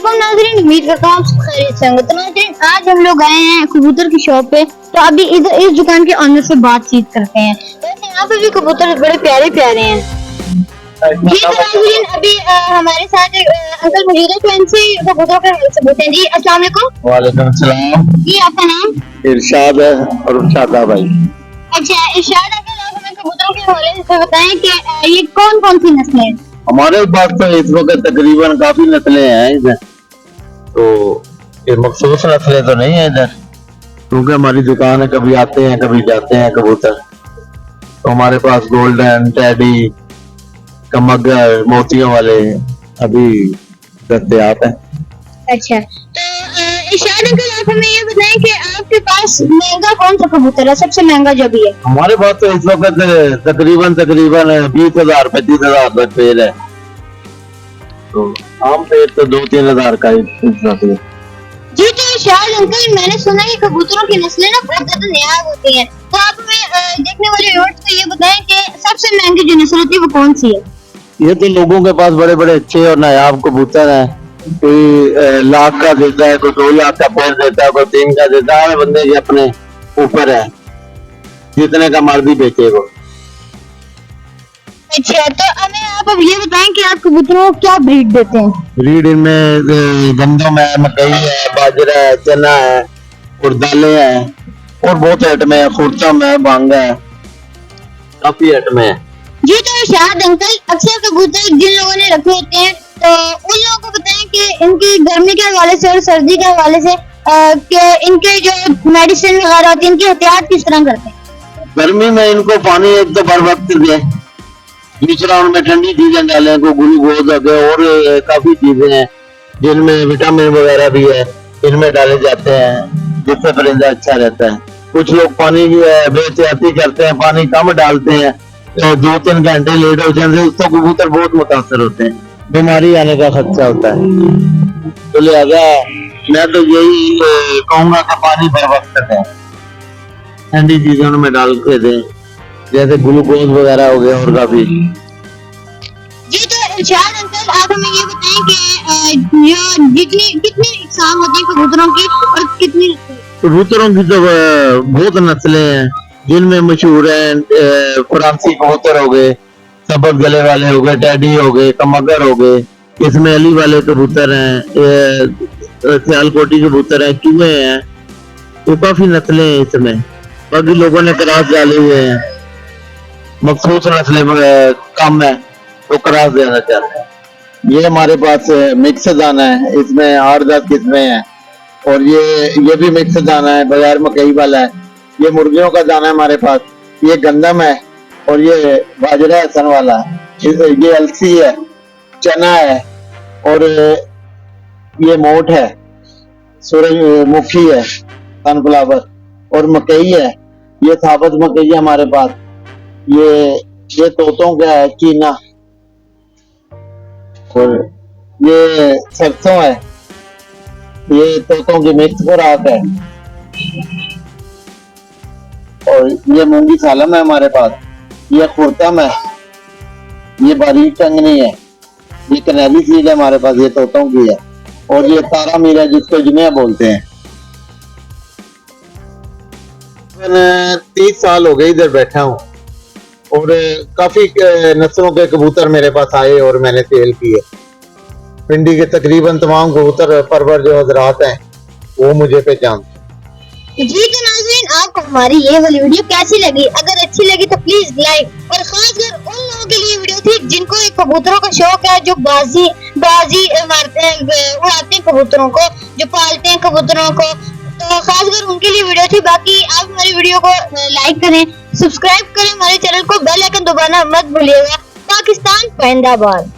वालेकुम नाज़रीन, उम्मीद करता हूँ आप सब खैरियत से होंगे। तो नाज़रीन, आज हम लोग आए हैं कबूतर की शॉप पे, तो अभी इधर इस दुकान के ऑनर से बातचीत करते हैं। वैसे यहाँ पे भी कबूतर बड़े प्यारे प्यारे हैं। जी तो नाज़रीन, अभी हमारे साथ एक अंकल मौजूद है, तो इनसे कबूतरों के हवाले से पूछते हैं। जी अस्सलाम वालेकुम। वालेकुम सलाम। जी आपका नाम? इरशाद है और शादा भाई। अच्छा इरशाद अंकल, आप हमें कबूतरों के हवाले से बताएं कि ये कौन कौन सी नस्लें हैं? हमारे पास तो इस वक्त तकरीबन काफी नस्लें हैं इधर, तो ये मखसूस नस्लें तो नहीं है इधर, क्योंकि हमारी दुकान है, कभी आते हैं कभी जाते हैं कबूतर। तो हमारे पास गोल्डन, टेडी, कमगर, मोतियों वाले अभी दस्तयाब हैं। अच्छा तो इरशाद अंकल, आप हमें ये बताएं कि आपके पास महंगा कौन सा कबूतर है, सबसे महंगा जो भी है? हमारे पास तो इस वक्त तकरीबन 20,000 25,000 तक पेड़ है, तो आम पेड़ तो 2-3 हजार का ही है। जी तो इरशाद अंकल, मैंने सुना है कबूतरों की नस्लें ना बहुत ज्यादा नायाब होती हैं, तो आप हमें देखने वाले व्यूअर्स को ये बताएं कि सबसे महंगी जो नस्ल होती है वो कौन सी है? ये तो लोगों के पास बड़े बड़े अच्छे और नायाब कबूतर हैं, कोई लाख का देता है, कोई 2 लाख का पेड़ देता है, कोई 3 का देता है, बंदे के अपने ऊपर है, जितने का मर्जी बेचे वो। अच्छा तो हमें आप अब ये बताएं कि आप कबूतरों को क्या ब्रीड देते हैं? ब्रीड इनमें गंदम है, मकई है, बाजरा है, चना है और दालें हैं और बहुत आइटम है, खुर्चम है, भांगा है, काफी आइटम है। जी तो इरशाद अंकल, अक्सर कबूतर जिन लोगों ने रखे होते हैं तो उन लोगों को बताएं कि इनकी गर्मी के हवाले से और सर्दी के हवाले से कि इनके जो मेडिसिन वगैरह होती है इनकी एहतियात किस तरह करते हैं? गर्मी में इनको पानी एक तो बर वक्त दे, दूसरा उनमें ठंडी चीजें डालें, को ग्लूकोज और काफी चीजें हैं जिनमें विटामिन वगैरह भी है, इनमें डाले जाते हैं, जिससे परिंदा अच्छा रहता है। कुछ लोग पानी की बेहतियाती करते हैं, पानी कम डालते हैं, तो 2-3 घंटे लेट हो जाने से उसको कबूतर बहुत मुतासर होते हैं, बीमारी आने का खर्चा होता है। तो लिहाजा मैं तो यही कहूंगा कि पानी बर वक्त दें, ठंडी चीजों में डाल के दें, जैसे ग्लूकोज वगैरह हो गया और काफी। जी तो इरशाद अंकल, आप हमें ये बताएं कि जो कितनी इकसाम होती है कबूतरों की और कितनी कबूतरों की तो बहुत नस्लें हैं, जिनमें मशहूर हैं फ्रांसी कबूतर हो गए, सबक गले वाले हो गए, टेडी हो गए, कमगर हो गए, इसमें अली वाले कबूतर हैं, सियालकोटी कबूतर हैं, चूहे हैं, तो काफी नस्लें हैं इसमें। बाकी लोगों ने क्रास डाले हुए हैं, मखसूस नस्लें कम है तो क्रास देना चाहते हैं। ये हमारे पास मिक्स दाना है, इसमें 8-10 किस्में हैं, और ये भी मिक्स दाना है, बगैर मकई वाला है। ये मुर्गियों का दाना है हमारे पास, ये गंदम है और ये बाजरा है सन वाला, ये अलसी है, चना है और ये मोठ है, सूरजमुखी है, सनफ्लावर और मकई है, ये साबुत मकई है हमारे पास, ये तोतों का है चीना, और ये सरसों है, ये तोतों की मिक्स खुराक है, और ये मूंगी सालम है हमारे पास, ये खुर्तम है, ये बारीक टंगनी है, ये कनेली सीड है हमारे पास, ये तोतों की है, और ये तारा मीरा जिसको जुमिया बोलते हैं। 30 साल हो गए इधर बैठा हूँ और काफी नस्लों के कबूतर मेरे पास आए और मैंने सेल किए। पिंडी के तकरीबन तमाम कबूतर परवर जो हजरात हैं वो मुझे पहचानते। जी तो नाज़रीन, आपको हमारी ये वाली वीडियो कैसी लगी? अगर अच्छी लगी तो प्लीज लाइक, और खासकर उन लोगों के लिए वीडियो थी जिनको एक कबूतरों का शौक है, जो बाजी मारते हैं, उड़ाते हैं कबूतरों को, जो पालते हैं कबूतरों को, तो खासकर उनके लिए वीडियो थी। बाकी आप हमारी वीडियो को लाइक करें, सब्सक्राइब करें हमारे चैनल को, बेल आइकन दबाना मत भूलिएगा। पाकिस्तान जिंदाबाद।